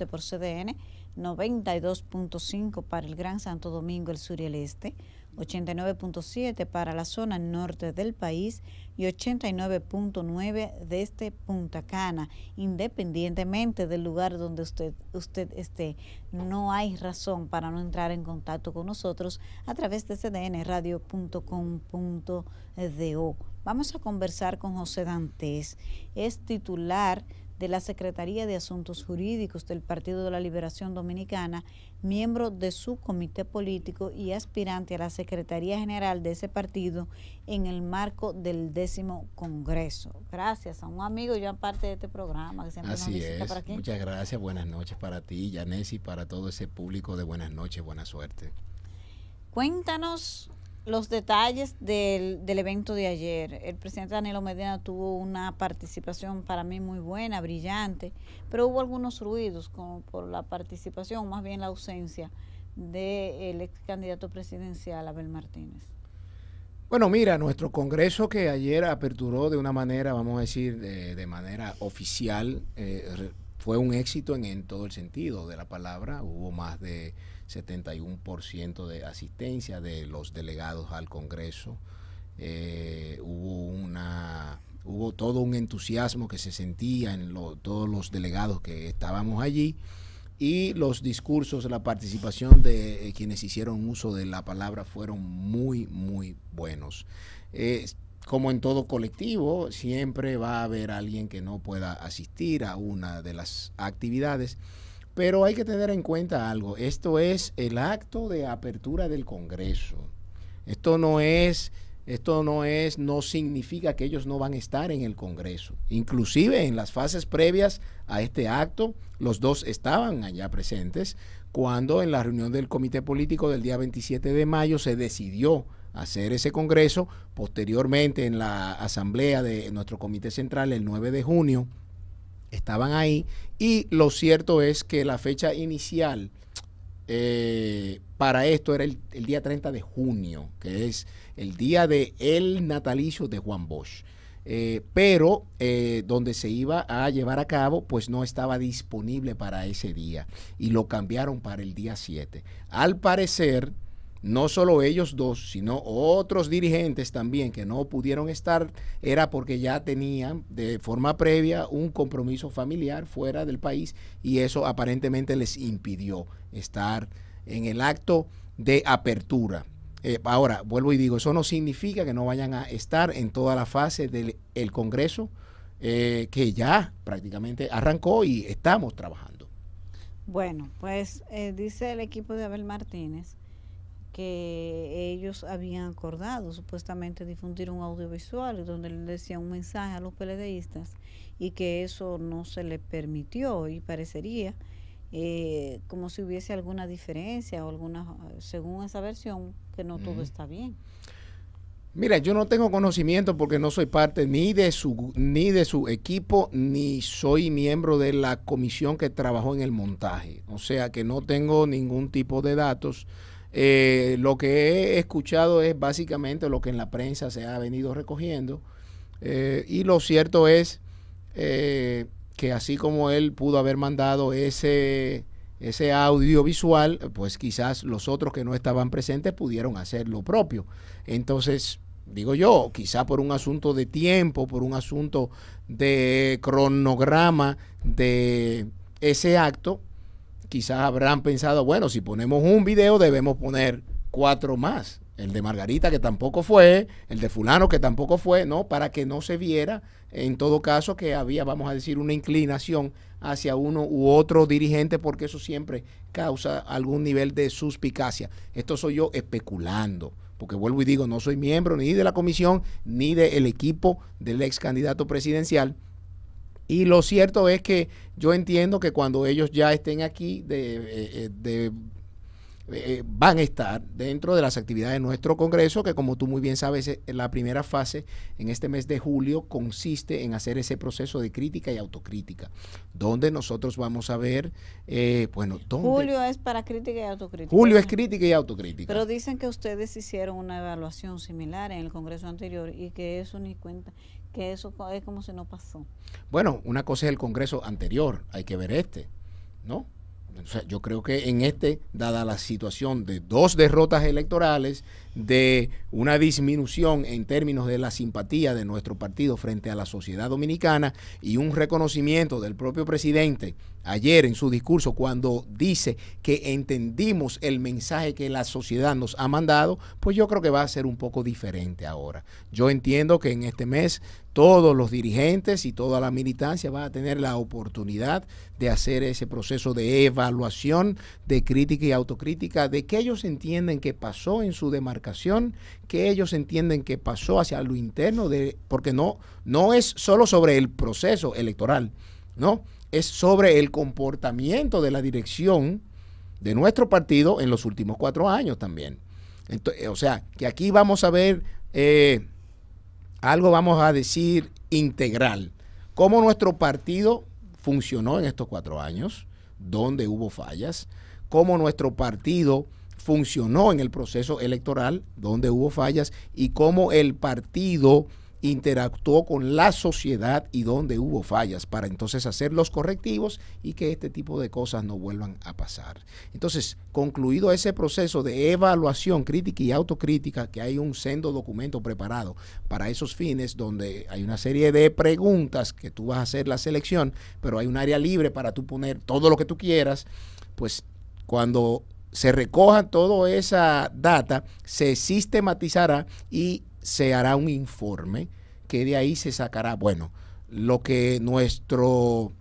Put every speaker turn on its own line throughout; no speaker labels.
por CDN, 92.5 para el Gran Santo Domingo, el sur y el este, 89.7 para la zona norte del país y 89.9 desde Punta Cana. Independientemente del lugar donde usted esté, no hay razón para no entrar en contacto con nosotros a través de cdnradio.com.do. Vamos a conversar con José Dantes, es titular de la Secretaría de Asuntos Jurídicos del Partido de la Liberación Dominicana, miembro de su comité político y aspirante a la Secretaría General de ese partido en el marco del 10º Congreso. Gracias a un amigo y yo aparte de este programa que siempre nos visita por aquí.
Muchas gracias, buenas noches para ti, Yanesi, y para todo ese público de buenas noches, buena suerte.
Cuéntanos los detalles del evento de ayer. El presidente Danilo Medina tuvo una participación para mí muy buena, brillante, pero hubo algunos ruidos como por la participación, más bien la ausencia del ex candidato presidencial Abel Martínez.
Bueno, mira, nuestro congreso que ayer aperturó de una manera, vamos a decir, de manera oficial, fue un éxito en todo el sentido de la palabra. Hubo más de 71% de asistencia de los delegados al Congreso. Hubo todo un entusiasmo que se sentía en todos los delegados que estábamos allí, y los discursos, la participación de quienes hicieron uso de la palabra fueron muy, muy buenos. Como en todo colectivo, siempre va a haber alguien que no pueda asistir a una de las actividades, pero hay que tener en cuenta algo. Esto es el acto de apertura del Congreso. No significa que ellos no van a estar en el Congreso. Inclusive en las fases previas a este acto, los dos estaban allá presentes cuando en la reunión del Comité Político del día 27 de mayo se decidió hacer ese Congreso. Posteriormente en la asamblea de nuestro Comité Central el 9 de junio, estaban ahí, y lo cierto es que la fecha inicial para esto era el día 30 de junio, que es el día del natalicio de Juan Bosch. Pero donde se iba a llevar a cabo, pues no estaba disponible para ese día y lo cambiaron para el día 7. Al parecer, no solo ellos dos, sino otros dirigentes también que no pudieron estar, era porque ya tenían de forma previa un compromiso familiar fuera del país, y eso aparentemente les impidió estar en el acto de apertura. Ahora, vuelvo y digo, eso no significa que no vayan a estar en toda la fase del Congreso, que ya prácticamente arrancó y estamos trabajando.
Bueno, pues dice el equipo de Abel Martínez que ellos habían acordado supuestamente difundir un audiovisual donde le decía un mensaje a los PLDistas, y que eso no se le permitió, y parecería como si hubiese alguna diferencia o alguna, según esa versión, que no todo está bien.
Mira, yo no tengo conocimiento porque no soy parte ni de su equipo, ni soy miembro de la comisión que trabajó en el montaje. O sea que no tengo ningún tipo de datos. Lo que he escuchado es básicamente lo que en la prensa se ha venido recogiendo, y lo cierto es que así como él pudo haber mandado ese audiovisual, pues quizás los otros que no estaban presentes pudieron hacer lo propio. Entonces, digo yo, quizá por un asunto de tiempo, por un asunto de cronograma de ese acto, quizás habrán pensado, bueno, si ponemos un video debemos poner 4 más. El de Margarita, que tampoco fue, el de fulano, que tampoco fue, ¿no? Para que no se viera, en todo caso, que había, vamos a decir, una inclinación hacia uno u otro dirigente, porque eso siempre causa algún nivel de suspicacia. Esto soy yo especulando, porque vuelvo y digo, no soy miembro ni de la comisión, ni del equipo del ex candidato presidencial. Y lo cierto es que yo entiendo que cuando ellos ya estén aquí, van a estar dentro de las actividades de nuestro Congreso, que como tú muy bien sabes, la primera fase en este mes de julio consiste en hacer ese proceso de crítica y autocrítica, donde nosotros vamos a ver,
Julio es para crítica y autocrítica.
Julio es crítica y autocrítica.
Pero dicen que ustedes hicieron una evaluación similar en el Congreso anterior y que eso ni cuenta, que eso es como si no pasó.
Bueno, una cosa es el Congreso anterior, hay que ver este. ¿no? O sea, yo creo que dada la situación de 2 derrotas electorales, de una disminución en términos de la simpatía de nuestro partido frente a la sociedad dominicana y un reconocimiento del propio presidente ayer en su discurso cuando dice que entendimos el mensaje que la sociedad nos ha mandado, pues yo creo que va a ser un poco diferente ahora. Yo entiendo que en este mes todos los dirigentes y toda la militancia va a tener la oportunidad de hacer ese proceso de evaluación, de crítica y autocrítica, de que ellos entienden que pasó en su demarcación, que ellos entienden que pasó hacia lo interno, porque no es solo sobre el proceso electoral, ¿no? Es sobre el comportamiento de la dirección de nuestro partido en los últimos 4 años también. Entonces, o sea, que aquí vamos a ver algo, vamos a decir, integral. Cómo nuestro partido funcionó en estos 4 años, dónde hubo fallas, cómo nuestro partido funcionó en el proceso electoral, donde hubo fallas, y cómo el partido interactuó con la sociedad y donde hubo fallas, para entonces hacer los correctivos y que este tipo de cosas no vuelvan a pasar. Entonces, concluido ese proceso de evaluación, crítica y autocrítica, que hay un sendo documento preparado para esos fines, donde hay una serie de preguntas que tú vas a hacer la selección, pero hay un área libre para tú poner todo lo que tú quieras, pues cuando se recoja toda esa data, se sistematizará y se hará un informe que de ahí se sacará, bueno, lo que nuestra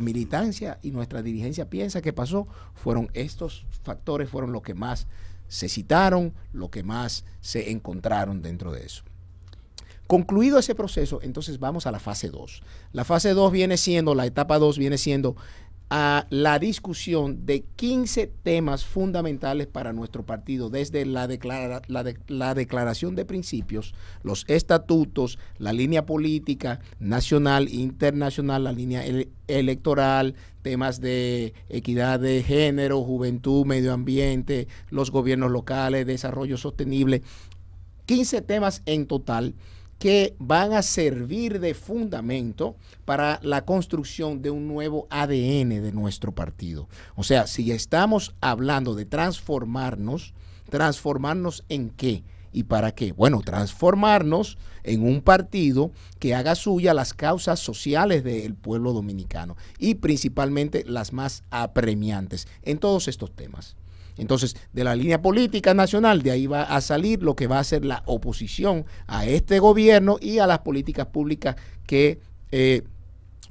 militancia y nuestra dirigencia piensa que pasó, fueron estos factores, fueron los que más se citaron, lo que más se encontraron dentro de eso. Concluido ese proceso, entonces vamos a la fase 2. La fase 2 viene siendo, la etapa 2 viene siendo a la discusión de 15 temas fundamentales para nuestro partido, desde la declaración de principios, los estatutos, la línea política nacional, internacional, la línea electoral, temas de equidad de género, juventud, medio ambiente, los gobiernos locales, desarrollo sostenible, 15 temas en total que van a servir de fundamento para la construcción de un nuevo ADN de nuestro partido. O sea, si estamos hablando de transformarnos, ¿transformarnos en qué? ¿Y para qué? Bueno, transformarnos en un partido que haga suya las causas sociales del pueblo dominicano y principalmente las más apremiantes en todos estos temas. Entonces, de la línea política nacional, de ahí va a salir lo que va a ser la oposición a este gobierno y a las políticas públicas que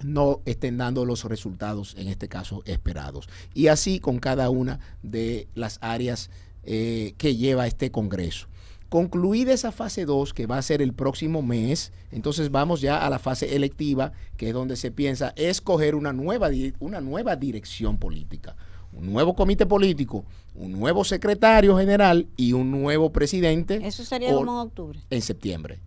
no estén dando los resultados, en este caso, esperados. Y así con cada una de las áreas que lleva este Congreso. Concluida esa fase 2, que va a ser el próximo mes, entonces vamos ya a la fase electiva, que es donde se piensa escoger una nueva dirección política. Un nuevo comité político, un nuevo secretario general y un nuevo presidente.
¿Eso sería como en octubre?
En septiembre.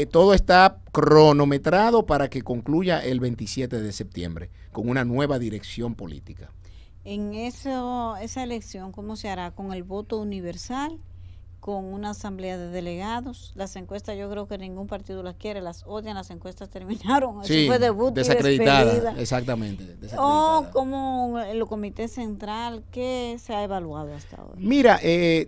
Todo está cronometrado para que concluya el 27 de septiembre con una nueva dirección política.
En esa elección, ¿cómo se hará? ¿Con el voto universal? ¿Con una asamblea de delegados? Las encuestas yo creo que ningún partido las quiere, las odian, las encuestas terminaron.
Sí,
eso fue debut
desacreditada,
y despedida.
exactamente.
O como el comité central, ¿qué se ha evaluado hasta ahora?
Mira,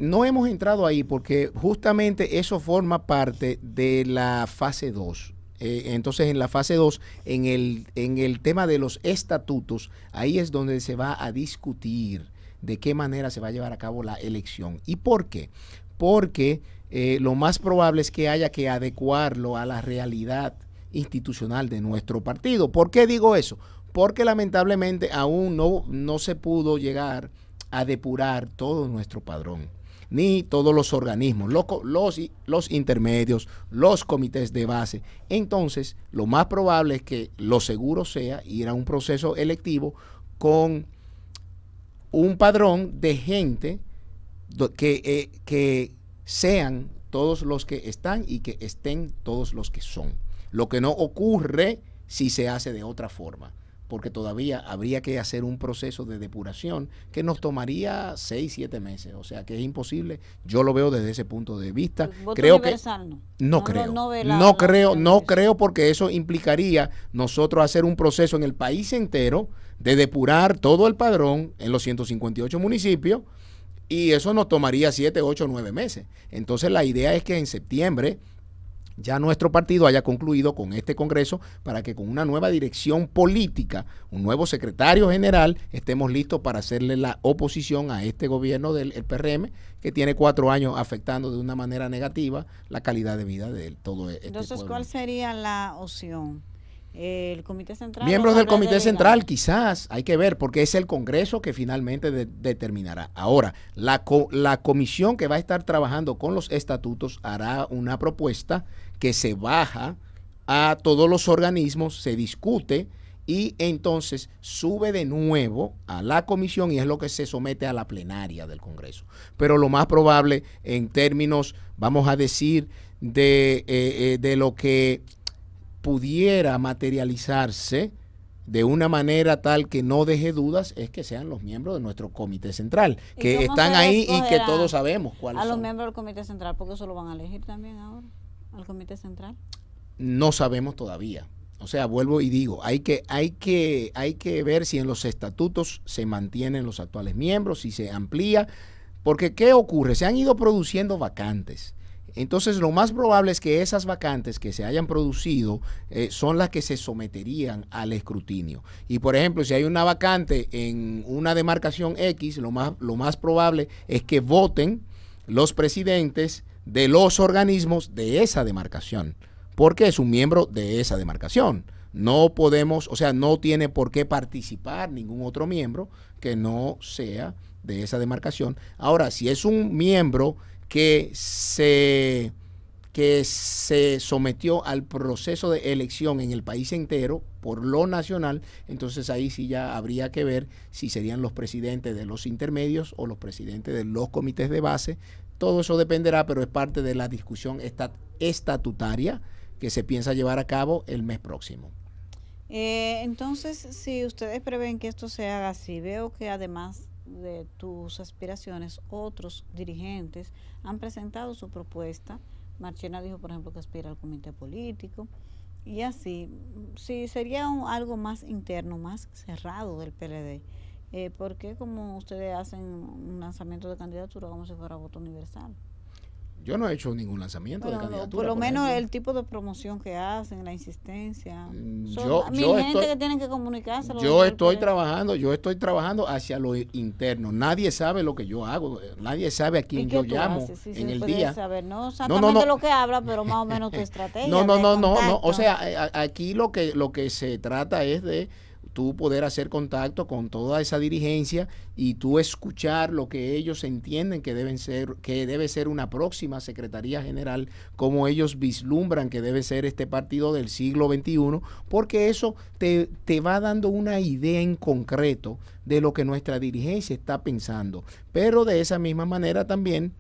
no hemos entrado ahí porque justamente eso forma parte de la fase 2. Entonces, en la fase 2, en el tema de los estatutos, ahí es donde se va a discutir de qué manera se va a llevar a cabo la elección. ¿Y por qué? Porque lo más probable es que haya que adecuarlo a la realidad institucional de nuestro partido. ¿Por qué digo eso? Porque lamentablemente aún no se pudo llegar a depurar todo nuestro padrón, ni todos los organismos, los intermedios, los comités de base. Entonces, lo más probable es que lo seguro sea ir a un proceso electivo con un padrón de gente que sean todos los que están y que estén todos los que son. Lo que no ocurre si se hace de otra forma. porque todavía habría que hacer un proceso de depuración que nos tomaría 6, 7 meses. O sea que es imposible. Yo lo veo desde ese punto de vista.
Creo que
no creo porque eso implicaría nosotros hacer un proceso en el país entero de depurar todo el padrón en los 158 municipios y eso nos tomaría 7, 8, 9 meses. Entonces la idea es que en septiembre ya nuestro partido haya concluido con este Congreso para que con una nueva dirección política, un nuevo secretario general, estemos listos para hacerle la oposición a este gobierno del PRM que tiene 4 años afectando de una manera negativa la calidad de vida de todo este pueblo.
Entonces, ¿cuál sería la opción? ¿El Comité Central?
Miembros del Comité Central, quizás, hay que ver, porque es el Congreso que finalmente determinará. Ahora, la comisión que va a estar trabajando con los estatutos hará una propuesta que se baja a todos los organismos, se discute y entonces sube de nuevo a la comisión y es lo que se somete a la plenaria del Congreso. Pero lo más probable en términos, vamos a decir, de lo que pudiera materializarse de una manera tal que no deje dudas es que sean los miembros de nuestro Comité Central, que están ahí y que todos sabemos cuáles son.
A los miembros del Comité Central, porque eso lo van a elegir también ahora, al Comité Central.
No sabemos todavía. O sea, vuelvo y digo, hay que ver si en los estatutos se mantienen los actuales miembros, si se amplía, porque ¿qué ocurre? Se han ido produciendo vacantes. Entonces, lo más probable es que esas vacantes que se hayan producido son las que se someterían al escrutinio. Y, por ejemplo, si hay una vacante en una demarcación X, lo más probable es que voten los presidentes de los organismos de esa demarcación, porque es un miembro de esa demarcación. No podemos, o sea, no tiene por qué participar ningún otro miembro que no sea de esa demarcación. Ahora, si es un miembro que se sometió al proceso de elección en el país entero por lo nacional, entonces ahí sí ya habría que ver si serían los presidentes de los intermedios o los presidentes de los comités de base. Todo eso dependerá, pero es parte de la discusión estatutaria que se piensa llevar a cabo el mes próximo.
Entonces, si ustedes prevén que esto se haga así, veo que además de tus aspiraciones, otros dirigentes han presentado su propuesta. Marchena dijo, por ejemplo, que aspira al comité político y así. Sí, sería algo más interno, más cerrado del PLD. ¿Por qué como ustedes hacen un lanzamiento de candidatura como si fuera voto universal?
Yo no he hecho ningún lanzamiento de candidatura.
Por lo menos el tipo de promoción que hacen, la insistencia.
Gente
que tienen que comunicarse.
Yo estoy trabajando hacia lo interno. Nadie sabe lo que yo hago. Nadie sabe a quién yo llamo en el día.
Saber, no exactamente lo que habla, pero más o menos tu estrategia.
No. O sea, aquí lo que se trata es de tú poder hacer contacto con toda esa dirigencia y tú escuchar lo que ellos entienden que debe ser una próxima Secretaría General, como ellos vislumbran que debe ser este partido del siglo XXI, porque eso te va dando una idea en concreto de lo que nuestra dirigencia está pensando. Pero de esa misma manera también,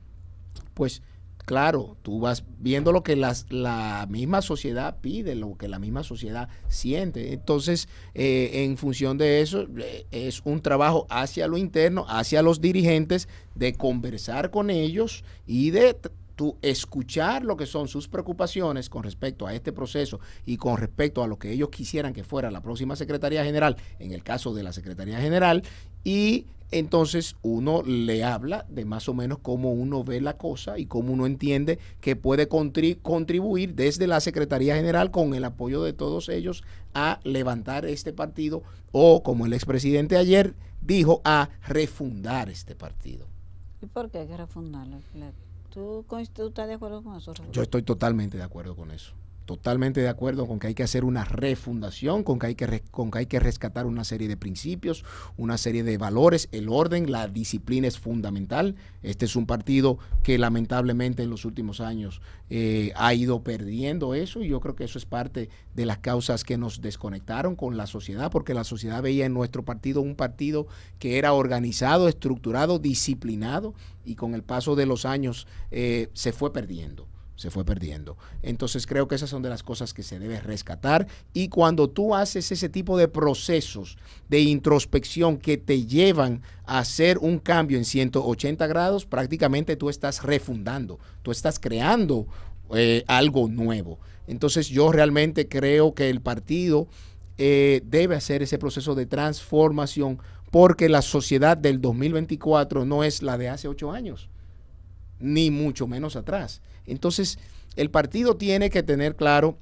pues, claro, tú vas viendo lo que la misma sociedad pide, lo que la misma sociedad siente. Entonces, en función de eso, es un trabajo hacia lo interno, hacia los dirigentes, de conversar con ellos y de tú escuchar lo que son sus preocupaciones con respecto a este proceso y con respecto a lo que ellos quisieran que fuera la próxima Secretaría General, en el caso de la Secretaría General, y entonces uno le habla de más o menos cómo uno ve la cosa y cómo uno entiende que puede contribuir desde la Secretaría General con el apoyo de todos ellos a levantar este partido o, como el expresidente ayer dijo, a refundar este partido.
¿Y por qué hay que refundarlo? ¿Tú estás de acuerdo con eso?
Yo estoy totalmente de acuerdo con eso. Totalmente de acuerdo con que hay que hacer una refundación, con que hay que rescatar una serie de principios, una serie de valores, el orden, la disciplina es fundamental. Este es un partido que lamentablemente en los últimos años ha ido perdiendo eso y yo creo que eso es parte de las causas que nos desconectaron con la sociedad, porque la sociedad veía en nuestro partido un partido que era organizado, estructurado, disciplinado y con el paso de los años se fue perdiendo. se fue perdiendo. Entonces creo que esas son de las cosas que se debe rescatar, y cuando tú haces ese tipo de procesos de introspección que te llevan a hacer un cambio en 180 grados, prácticamente tú estás refundando, tú estás creando algo nuevo. Entonces yo realmente creo que el partido debe hacer ese proceso de transformación, porque la sociedad del 2024 no es la de hace 8 años, ni mucho menos atrás. Entonces, el partido tiene que tener claro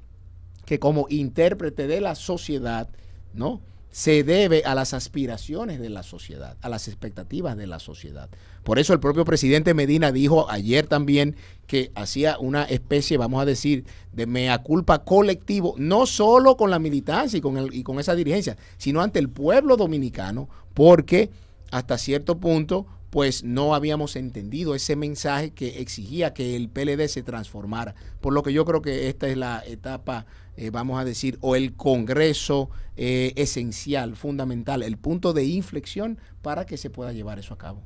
que como intérprete de la sociedad, ¿no?, se debe a las aspiraciones de la sociedad, a las expectativas de la sociedad. Por eso el propio presidente Medina dijo ayer también que hacía una especie, vamos a decir, de mea culpa colectivo, no solo con la militancia y con esa dirigencia, sino ante el pueblo dominicano, porque hasta cierto punto pues no habíamos entendido ese mensaje que exigía que el PLD se transformara. Por lo que yo creo que esta es la etapa, vamos a decir, o el congreso esencial, fundamental, el punto de inflexión para que se pueda llevar eso a cabo.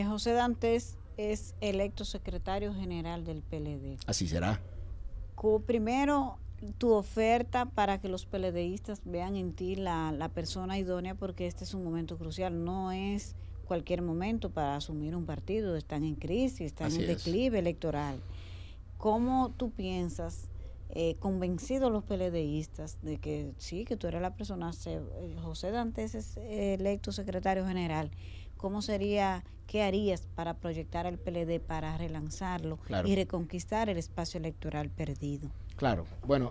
José Dantes es electo secretario general del PLD.
Así será.
Primero, tu oferta para que los PLDistas vean en ti la persona idónea, porque este es un momento crucial, no es cualquier momento para asumir un partido, están en crisis, están en declive electoral. ¿Cómo tú piensas, convencidos los PLDistas de que sí, que tú eres la persona, José Dantes es electo secretario general, cómo sería, qué harías para proyectar al PLD, para relanzarlo, claro, y reconquistar el espacio electoral perdido? Claro,
bueno,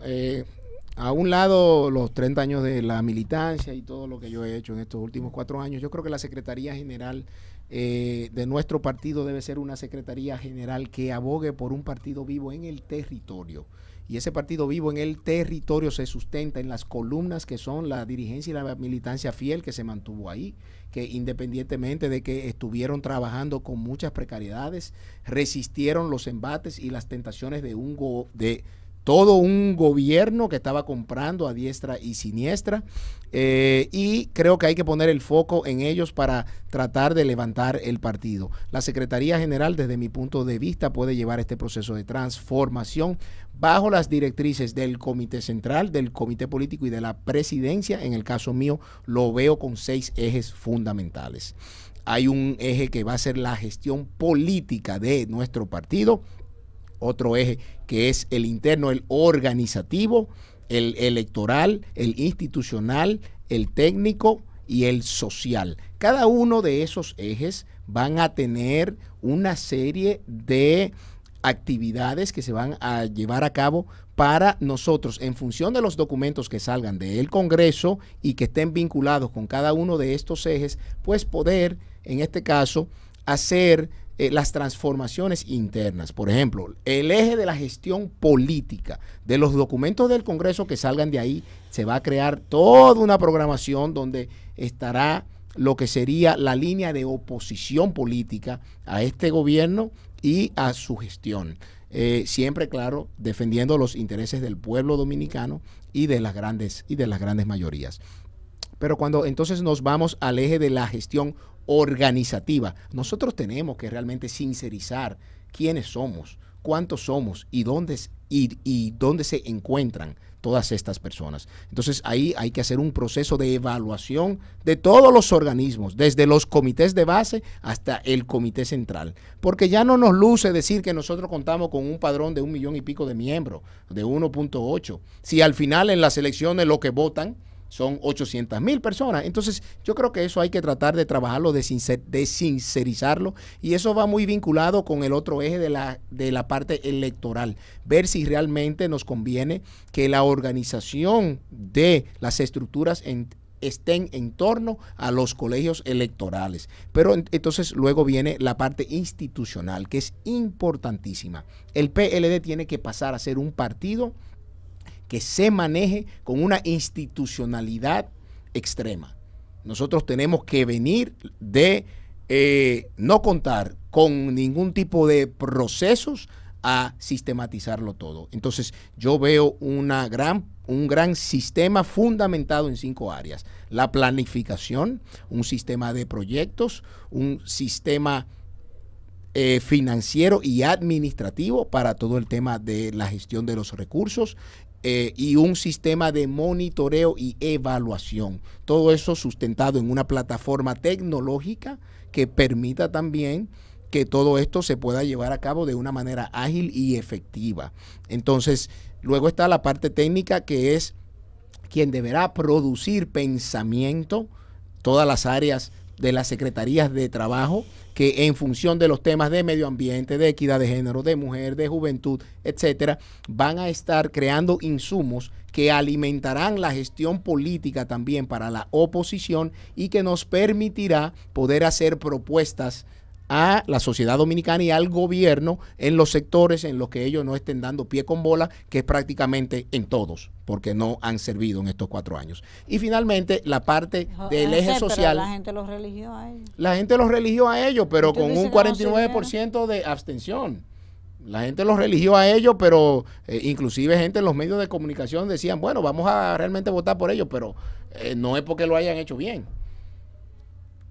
a un lado los 30 años de la militancia y todo lo que yo he hecho en estos últimos 4 años, yo creo que la Secretaría General de nuestro partido debe ser una Secretaría General que abogue por un partido vivo en el territorio. Y ese partido vivo en el territorio se sustenta en las columnas que son la dirigencia y la militancia fiel que se mantuvo ahí, que independientemente de que estuvieron trabajando con muchas precariedades, resistieron los embates y las tentaciones de todo un gobierno que estaba comprando a diestra y siniestra, y creo que hay que poner el foco en ellos para tratar de levantar el partido. La Secretaría General, desde mi punto de vista, puede llevar este proceso de transformación bajo las directrices del Comité Central, del Comité Político y de la Presidencia. En el caso mío, lo veo con 6 ejes fundamentales. Hay un eje que va a ser la gestión política de nuestro partido, otro eje que es el interno, el organizativo, el electoral, el institucional, el técnico y el social. Cada uno de esos ejes van a tener una serie de actividades que se van a llevar a cabo para nosotros, en función de los documentos que salgan del Congreso y que estén vinculados con cada uno de estos ejes, pues poder, en este caso, hacer las transformaciones internas. Por ejemplo, el eje de la gestión política, de los documentos del Congreso que salgan de ahí, se va a crear toda una programación donde estará lo que sería la línea de oposición política a este gobierno y a su gestión. Siempre, claro, defendiendo los intereses del pueblo dominicano y de las grandes mayorías. Pero cuando entonces nos vamos al eje de la gestión organizativa, nosotros tenemos que realmente sincerizar quiénes somos, cuántos somos y dónde se encuentran todas estas personas. Entonces ahí hay que hacer un proceso de evaluación de todos los organismos, desde los comités de base hasta el comité central, porque ya no nos luce decir que nosotros contamos con un padrón de 1 millón y pico de miembros, de 1.8, si al final en las elecciones lo que votan son 800,000 personas. Entonces yo creo que eso hay que tratar de trabajarlo, de sincerizarlo, y eso va muy vinculado con el otro eje de la parte electoral, ver si realmente nos conviene que la organización de las estructuras estén en torno a los colegios electorales. Pero entonces luego viene la parte institucional, que es importantísima. El PLD tiene que pasar a ser un partido que se maneje con una institucionalidad extrema. Nosotros tenemos que venir de no contar con ningún tipo de procesos a sistematizarlo todo. Entonces yo veo un gran sistema fundamentado en 5 áreas: la planificación, un sistema de proyectos, un sistema financiero y administrativo para todo el tema de la gestión de los recursos, y un sistema de monitoreo y evaluación. Todo eso sustentado en una plataforma tecnológica que permita también que todo esto se pueda llevar a cabo de una manera ágil y efectiva. Entonces, luego está la parte técnica, que es quien deberá producir pensamiento, todas las áreas de las secretarías de trabajo, que en función de los temas de medio ambiente, de equidad de género, de mujer, de juventud, etcétera, van a estar creando insumos que alimentarán la gestión política también para la oposición y que nos permitirá poder hacer propuestas a la sociedad dominicana y al gobierno en los sectores en los que ellos no estén dando pie con bola, que es prácticamente en todos, porque no han servido en estos 4 años. Y finalmente, la parte del eje social.
Pero la gente los religió a ellos.
La gente los religió a ellos, pero con un 49% de abstención. La gente los religió a ellos, pero inclusive gente en los medios de comunicación decían, bueno, vamos a realmente votar por ellos, pero no es porque lo hayan hecho bien.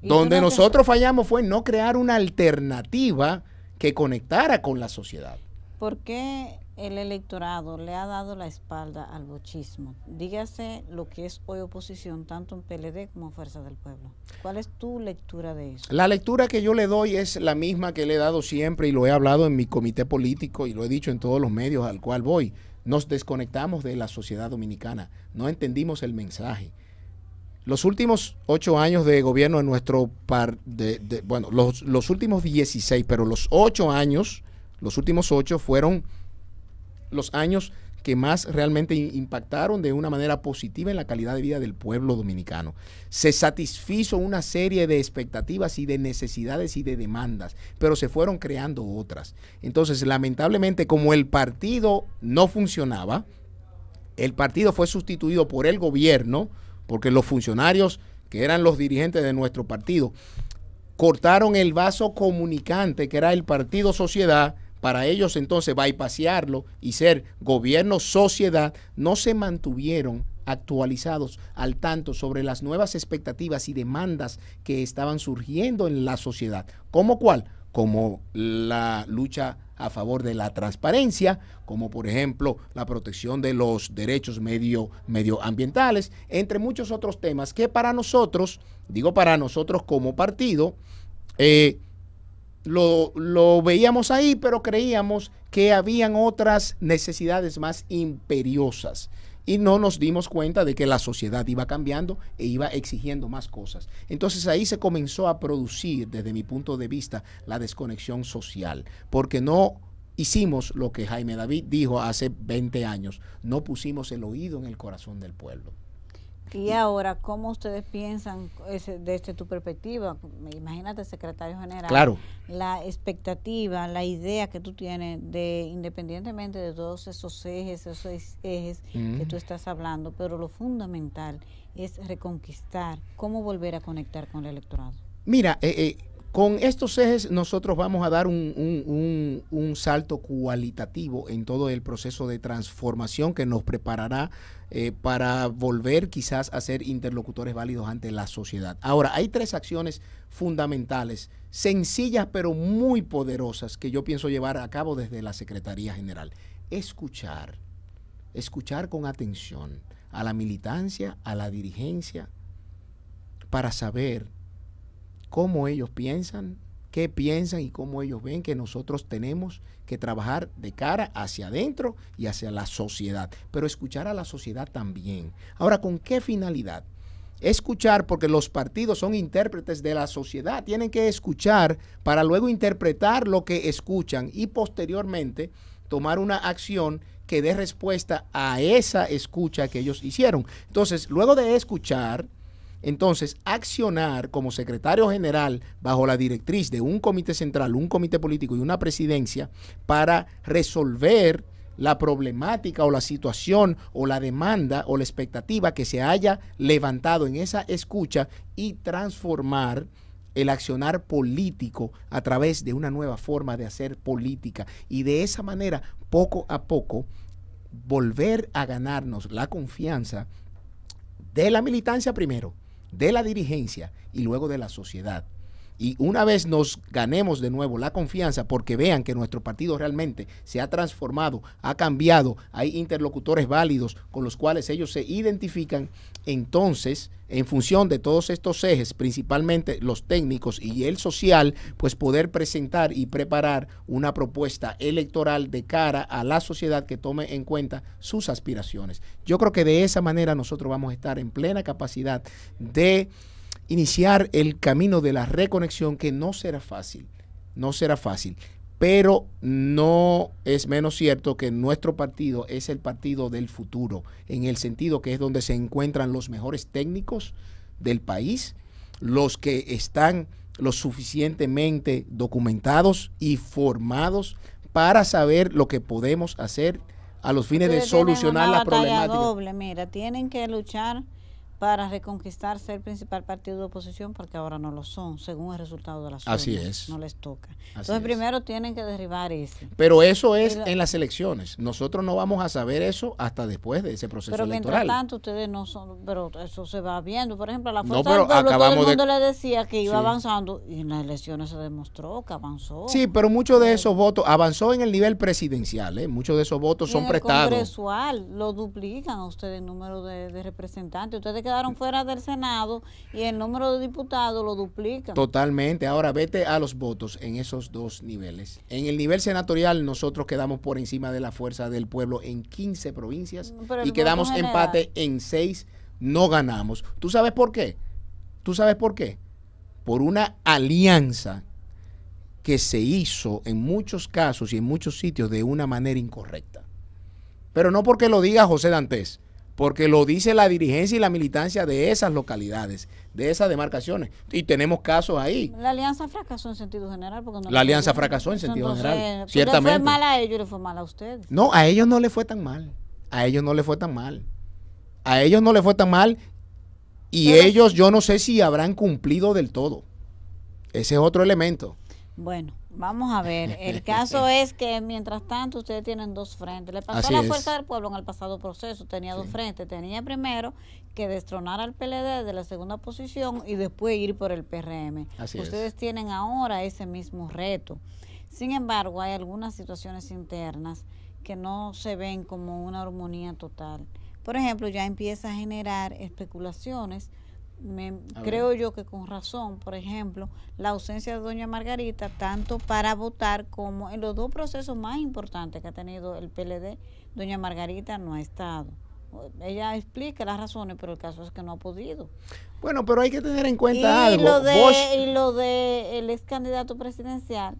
Donde nosotros fallamos fue no crear una alternativa que conectara con la sociedad.
¿Por qué el electorado le ha dado la espalda al bochismo? Dígase lo que es hoy oposición, tanto en PLD como Fuerza del Pueblo. ¿Cuál es tu lectura de eso?
La lectura que yo le doy es la misma que le he dado siempre y lo he hablado en mi comité político y lo he dicho en todos los medios al cual voy. Nos desconectamos de la sociedad dominicana, no entendimos el mensaje. Los últimos 8 años de gobierno de nuestro bueno, los últimos 16, pero los 8 años, los últimos 8 fueron los años que más realmente impactaron de una manera positiva en la calidad de vida del pueblo dominicano. Se satisfizo una serie de expectativas y de necesidades y de demandas, pero se fueron creando otras. Entonces, lamentablemente, como el partido no funcionaba, el partido fue sustituido por el gobierno, porque los funcionarios que eran los dirigentes de nuestro partido cortaron el vaso comunicante que era el Partido Sociedad, para ellos entonces bypasearlo y ser gobierno sociedad. No se mantuvieron actualizados al tanto sobre las nuevas expectativas y demandas que estaban surgiendo en la sociedad. ¿Cómo cuál? Como la lucha a favor de la transparencia, como por ejemplo la protección de los derechos medioambientales, entre muchos otros temas que para nosotros, digo para nosotros como partido, lo veíamos ahí, pero creíamos que habían otras necesidades más imperiosas. Y no nos dimos cuenta de que la sociedad iba cambiando e iba exigiendo más cosas. Entonces ahí se comenzó a producir, desde mi punto de vista, la desconexión social, porque no hicimos lo que Jaime David dijo hace 20 años, no pusimos el oído en el corazón del pueblo.
Y ahora, ¿cómo ustedes piensan desde tu perspectiva? Imagínate, secretario general,
claro,
la expectativa, la idea que tú tienes de, independientemente de todos esos ejes que tú estás hablando, pero lo fundamental es reconquistar, cómo volver a conectar con el electorado.
Mira, con estos ejes nosotros vamos a dar un salto cualitativo en todo el proceso de transformación que nos preparará para volver quizás a ser interlocutores válidos ante la sociedad. Ahora, hay 3 acciones fundamentales, sencillas pero muy poderosas, que yo pienso llevar a cabo desde la Secretaría General. Escuchar con atención a la militancia, a la dirigencia, para saber cómo ellos piensan, qué piensan y cómo ellos ven que nosotros tenemos que trabajar de cara hacia adentro y hacia la sociedad, pero escuchar a la sociedad también. Ahora, ¿con qué finalidad? Escuchar porque los partidos son intérpretes de la sociedad, tienen que escuchar para luego interpretar lo que escuchan y posteriormente tomar una acción que dé respuesta a esa escucha que ellos hicieron. Entonces, luego de escuchar, entonces, accionar como secretario general bajo la directriz de un comité central, un comité político y una presidencia para resolver la problemática o la situación o la demanda o la expectativa que se haya levantado en esa escucha y transformar el accionar político a través de una nueva forma de hacer política y de esa manera, poco a poco, volver a ganarnos la confianza de la militancia primero, de la dirigencia y luego de la sociedad. Y una vez nos ganemos de nuevo la confianza, porque vean que nuestro partido realmente se ha transformado, ha cambiado, hay interlocutores válidos con los cuales ellos se identifican, entonces, en función de todos estos ejes, principalmente los técnicos y el social, pues poder presentar y preparar una propuesta electoral de cara a la sociedad que tome en cuenta sus aspiraciones. Yo creo que de esa manera nosotros vamos a estar en plena capacidad de iniciar el camino de la reconexión, que no será fácil, pero no es menos cierto que nuestro partido es el partido del futuro, en el sentido que es donde se encuentran los mejores técnicos del país, los que están lo suficientemente documentados y formados para saber lo que podemos hacer a los fines de solucionar la problemática.
Doble, mira, tienen que luchar para reconquistar ser el principal partido de oposición, porque ahora no lo son, según el resultado de las urnas.
Así es.
No les toca. Entonces, primero tienen que derribar ese.
Pero eso es en las elecciones. Nosotros no vamos a saber eso hasta después de ese proceso electoral.
Pero mientras tanto, ustedes no son, pero eso se va viendo. Por ejemplo, la Fuerza del Pueblo, todo el mundo le decía que iba avanzando, y en las elecciones se demostró que avanzó.
Sí, pero muchos de esos votos avanzó en el nivel presidencial, muchos de esos votos son prestados.
En el congresual lo duplican a ustedes el número de representantes. Ustedes quedaron fuera del Senado y el número de diputados lo duplican.
Totalmente. Ahora vete a los votos en esos dos niveles. En el nivel senatorial nosotros quedamos por encima de la Fuerza del Pueblo en 15 provincias y quedamos empate en 6, no ganamos. ¿Tú sabes por qué? Por una alianza que se hizo en muchos casos y en muchos sitios de una manera incorrecta. Pero no porque lo diga José Dantes, porque lo dice la dirigencia y la militancia de esas localidades, de esas demarcaciones. Y tenemos casos ahí.
La alianza fracasó en sentido general. Porque no
la alianza fracasó en sentido general, ciertamente.
¿Le fue mal a ellos, le fue mal a ustedes?
No, a ellos no le fue tan mal. Y pero ellos, yo no sé si habrán cumplido del todo. Ese es otro elemento.
Bueno, vamos a ver. El caso es que mientras tanto ustedes tienen dos frentes. Le pasó a la Fuerza del Pueblo en el pasado proceso. Tenía dos frentes. Tenía primero que destronar al PLD de la segunda posición y después ir por el PRM. Ustedes tienen ahora ese mismo reto. Sin embargo, hay algunas situaciones internas que no se ven como una armonía total. Por ejemplo, ya empieza a generar especulaciones. Creo yo que con razón, por ejemplo, la ausencia de doña Margarita, tanto para votar como en los dos procesos más importantes que ha tenido el PLD, doña Margarita no ha estado. Ella explica las razones, pero el caso es que no ha podido.
Bueno, pero hay que tener en cuenta algo.
Y lo de el ex candidato presidencial,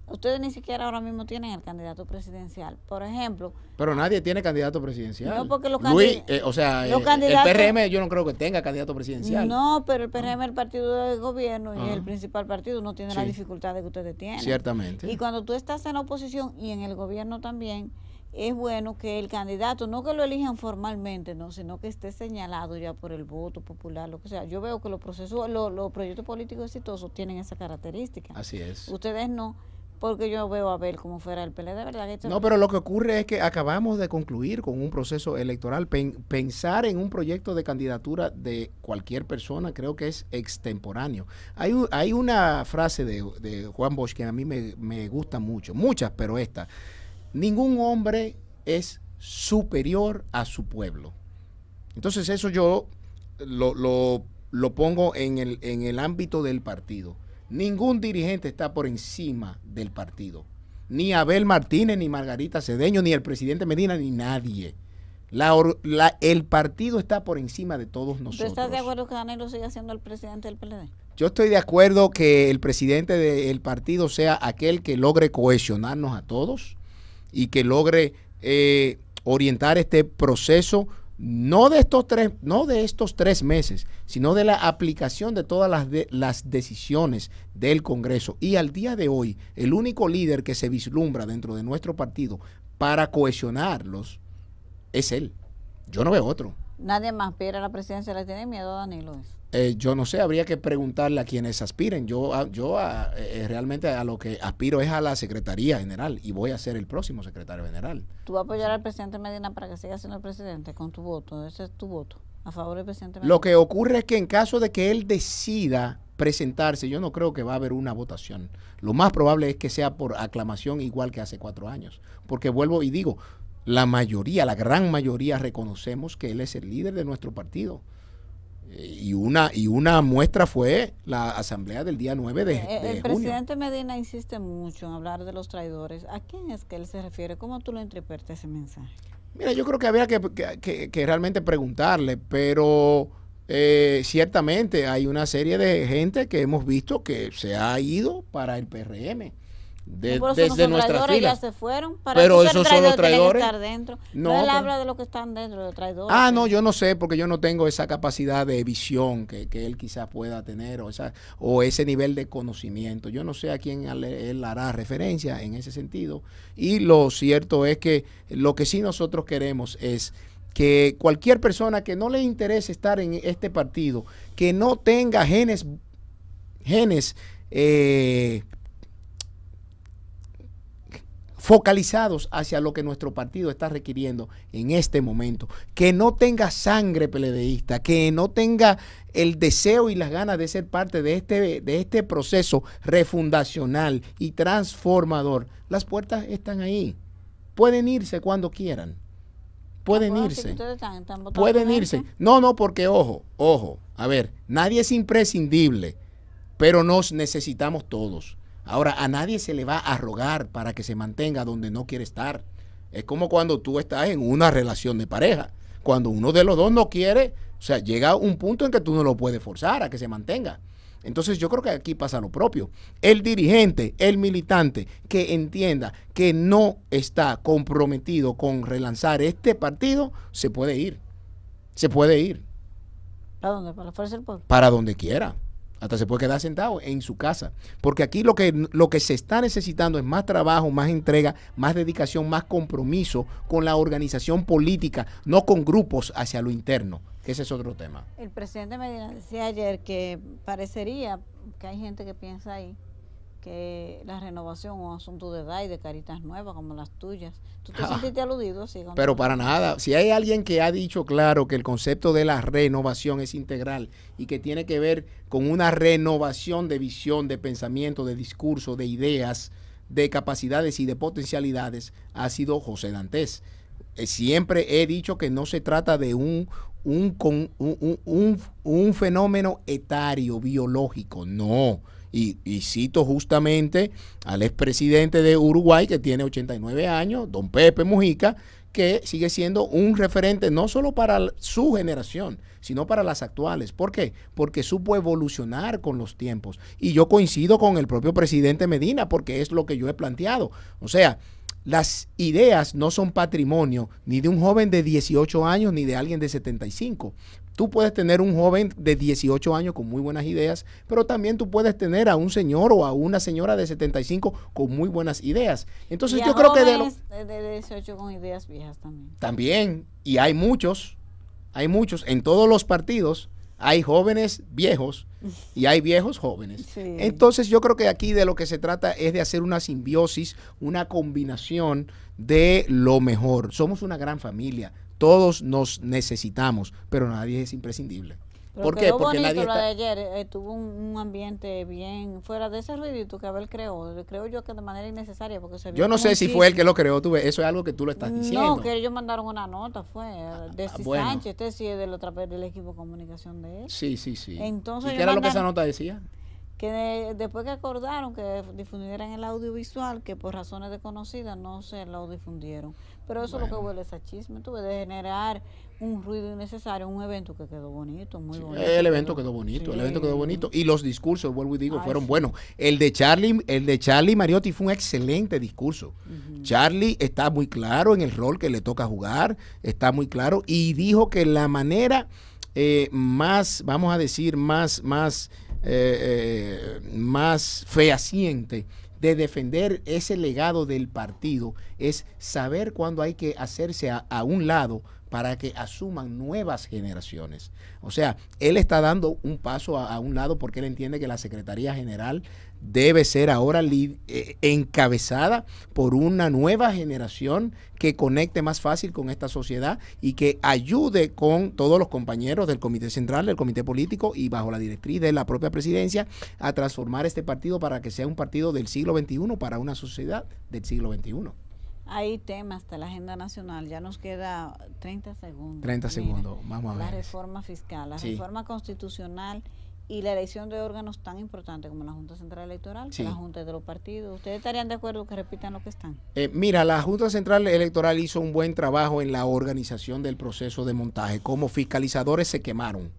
ustedes ni siquiera ahora mismo tienen el candidato presidencial, por ejemplo.
Pero nadie tiene candidato presidencial.
No, porque los
el PRM yo no creo que tenga candidato presidencial.
No, pero el PRM es el partido del gobierno y es el principal partido, no tiene las dificultades que ustedes tienen.
Ciertamente.
Y cuando tú estás en la oposición y en el gobierno también, es bueno que el candidato, no que lo elijan formalmente, no, sino que esté señalado ya por el voto popular, lo que sea. Yo veo que los procesos, los proyectos políticos exitosos tienen esa característica.
Así es.
Ustedes no. Porque yo veo a ver como fuera el PLD, ¿verdad?
No, pero lo que ocurre es que acabamos de concluir con un proceso electoral. Pensar en un proyecto de candidatura de cualquier persona creo que es extemporáneo. Hay una frase de Juan Bosch que a mí me gusta mucho, muchas, pero esta. Ningún hombre es superior a su pueblo. Entonces eso yo lo pongo en el ámbito del partido. Ningún dirigente está por encima del partido. Ni Abel Martínez, ni Margarita Cedeño, ni el presidente Medina, ni nadie. El partido está por encima de todos nosotros.
¿Tú estás de acuerdo que Danilo siga siendo el presidente del PLD?
Yo estoy de acuerdo que el presidente del partido sea aquel que logre cohesionarnos a todos y que logre orientar este proceso no de estos 3 meses, sino de la aplicación de todas las decisiones del Congreso. Y al día de hoy, el único líder que se vislumbra dentro de nuestro partido para cohesionarlos es él. Yo no veo otro.
Nadie más aspira a la presidencia, le tiene miedo a Danilo.
Yo no sé, habría que preguntarle a quienes aspiren. Yo realmente a lo que aspiro es a la Secretaría General y voy a ser el próximo secretario general.
¿Tú vas a apoyar al presidente Medina para que siga siendo el presidente con tu voto? Ese es tu voto, a favor del presidente Medina.
Lo que ocurre es que en caso de que él decida presentarse, yo no creo que va a haber una votación. Lo más probable es que sea por aclamación igual que hace 4 años. Porque vuelvo y digo, la mayoría, la gran mayoría reconocemos que él es el líder de nuestro partido. Y una muestra fue la asamblea del día 9 de junio.
El presidente Medina insiste mucho en hablar de los traidores. ¿A quién es que él se refiere? ¿Cómo tú lo interpretas ese mensaje?
Mira, yo creo que habría que realmente preguntarle, pero ciertamente hay una serie de gente que hemos visto que se ha ido para el PRM. Desde nuestras filas.
Ya se fueron.
Pero esos son los traidores.
Estar dentro. No, él habla de los que están dentro, de traidores.
Ah, no, yo no sé, porque yo no tengo esa capacidad de visión que él quizás pueda tener, o ese nivel de conocimiento. Yo no sé a quién él hará referencia en ese sentido. Y lo cierto es que lo que sí nosotros queremos es que cualquier persona que no le interese estar en este partido, que no tenga genes focalizados hacia lo que nuestro partido está requiriendo en este momento, que no tenga sangre peledeísta, que no tenga el deseo y las ganas de ser parte de este proceso refundacional y transformador. Las puertas están ahí. Pueden irse cuando quieran. Pueden irse. Pueden irse. No, porque ojo, a ver, nadie es imprescindible, pero nos necesitamos todos. Ahora, a nadie se le va a rogar para que se mantenga donde no quiere estar. Es como cuando tú estás en una relación de pareja. Cuando uno de los dos no quiere, o sea, llega un punto en que tú no lo puedes forzar a que se mantenga. Entonces yo creo que aquí pasa lo propio. El dirigente, el militante que entienda que no está comprometido con relanzar este partido, se puede ir. Se puede ir.
¿Para dónde? ¿Para la Fuerza del Pueblo?
Para donde quiera. Hasta se puede quedar sentado en su casa. Porque aquí lo que se está necesitando es más trabajo, más entrega, más dedicación, más compromiso con la organización política, no con grupos hacia lo interno. Ese es otro tema.
El presidente Medina decía ayer que parecería que hay gente que piensa ahí que la renovación es un asunto de edad y de caritas nuevas como las tuyas. ¿Tú te sentiste aludido? Sí,
pero para nada. Si hay alguien que ha dicho claro que el concepto de la renovación es integral y que tiene que ver con una renovación de visión, de pensamiento, de discurso, de ideas, de capacidades y de potencialidades, ha sido José Dantes. Siempre he dicho que no se trata de un fenómeno etario, biológico, no. Y cito justamente al expresidente de Uruguay, que tiene 89 años, don Pepe Mujica, que sigue siendo un referente no solo para su generación, sino para las actuales. ¿Por qué? Porque supo evolucionar con los tiempos. Y yo coincido con el propio presidente Medina, porque es lo que yo he planteado. O sea, las ideas no son patrimonio ni de un joven de 18 años ni de alguien de 75. Tú puedes tener un joven de 18 años con muy buenas ideas, pero también tú puedes tener a un señor o a una señora de 75 con muy buenas ideas. Entonces yo creo que
de 18 con ideas viejas también.
También, y hay muchos en todos los partidos. Hay jóvenes viejos y hay viejos jóvenes. Sí. Entonces yo creo que aquí de lo que se trata es de hacer una simbiosis, una combinación de lo mejor. Somos una gran familia, todos nos necesitamos, pero nadie es imprescindible.
Pero ¿por qué? Porque nadie está... de ayer tuvo un ambiente bien fuera de ese ruidito que Abel creó. Creo yo que de manera innecesaria. Porque se
yo no sé si fue él que lo creó. Tú ves, eso es algo que tú lo estás diciendo.
No, que ellos mandaron una nota, fue de bueno. Sánchez. Este sí es del equipo de comunicación de él.
Sí.
Entonces,
¿y qué era lo que esa nota decía?
Que después que acordaron que difundieran el audiovisual, que por razones desconocidas no se lo difundieron. Pero eso es lo que huele ese chisme, tuve de generar un ruido innecesario, un evento que quedó bonito, muy bonito.
El evento quedó bonito, y los discursos, vuelvo y digo, fueron buenos. El de Charlie Mariotti fue un excelente discurso. Charlie está muy claro en el rol que le toca jugar, está muy claro, y dijo que la manera más, vamos a decir, más fehaciente de defender ese legado del partido es saber cuándo hay que hacerse a un lado para que asuman nuevas generaciones. O sea, él está dando un paso a un lado porque él entiende que la Secretaría General debe ser ahora encabezada por una nueva generación que conecte más fácil con esta sociedad y que ayude con todos los compañeros del Comité Central, del Comité Político y bajo la directriz de la propia presidencia a transformar este partido para que sea un partido del siglo XXI para una sociedad del siglo XXI.
Hay temas de la agenda nacional, ya nos queda 30 segundos.
30 segundos, vamos a ver.
La reforma fiscal, la
sí.
reforma constitucional y la elección de órganos tan importantes como la Junta Central Electoral,
sí.
la Junta de los partidos. ¿Ustedes estarían de acuerdo que repitan lo que están?
Mira, la Junta Central Electoral hizo un buen trabajo en la organización del proceso de montaje. Como fiscalizadores se quemaron,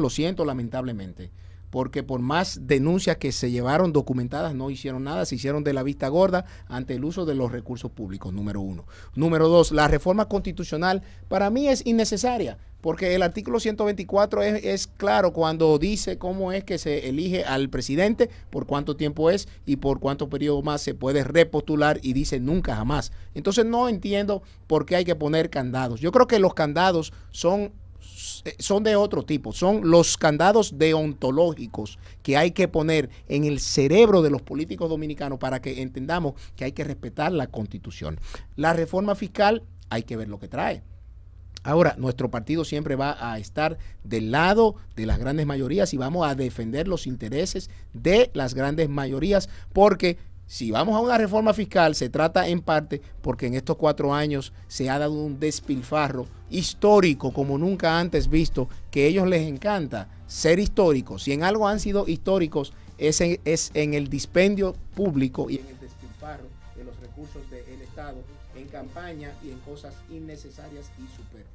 lo siento, lamentablemente. Porque por más denuncias que se llevaron documentadas, no hicieron nada, se hicieron de la vista gorda ante el uso de los recursos públicos, número uno. Número dos, la reforma constitucional para mí es innecesaria, porque el artículo 124 es claro cuando dice cómo es que se elige al presidente, por cuánto tiempo es y por cuánto periodo más se puede repostular y dice nunca jamás. Entonces no entiendo por qué hay que poner candados. Yo creo que los candados son de otro tipo, son los candados deontológicos que hay que poner en el cerebro de los políticos dominicanos para que entendamos que hay que respetar la Constitución. La reforma fiscal hay que ver lo que trae. Ahora, nuestro partido siempre va a estar del lado de las grandes mayorías y vamos a defender los intereses de las grandes mayorías porque si vamos a una reforma fiscal, se trata en parte porque en estos 4 años se ha dado un despilfarro histórico como nunca antes visto, que a ellos les encanta ser históricos. Si en algo han sido históricos es en el dispendio público y en el despilfarro de los recursos del Estado, en campaña y en cosas innecesarias y superfluas.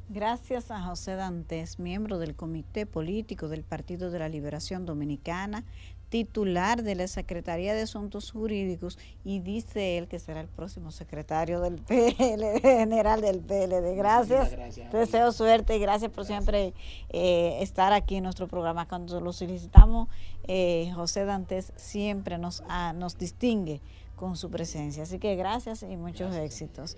Gracias a José Dantes, miembro del Comité Político del Partido de la Liberación Dominicana, titular de la Secretaría de Asuntos Jurídicos, y dice él que será el próximo secretario del PLD, general del PLD. Gracias, deseo suerte y gracias por siempre estar aquí en nuestro programa. Cuando lo solicitamos, José Dantes siempre nos distingue con su presencia. Así que gracias y muchos éxitos.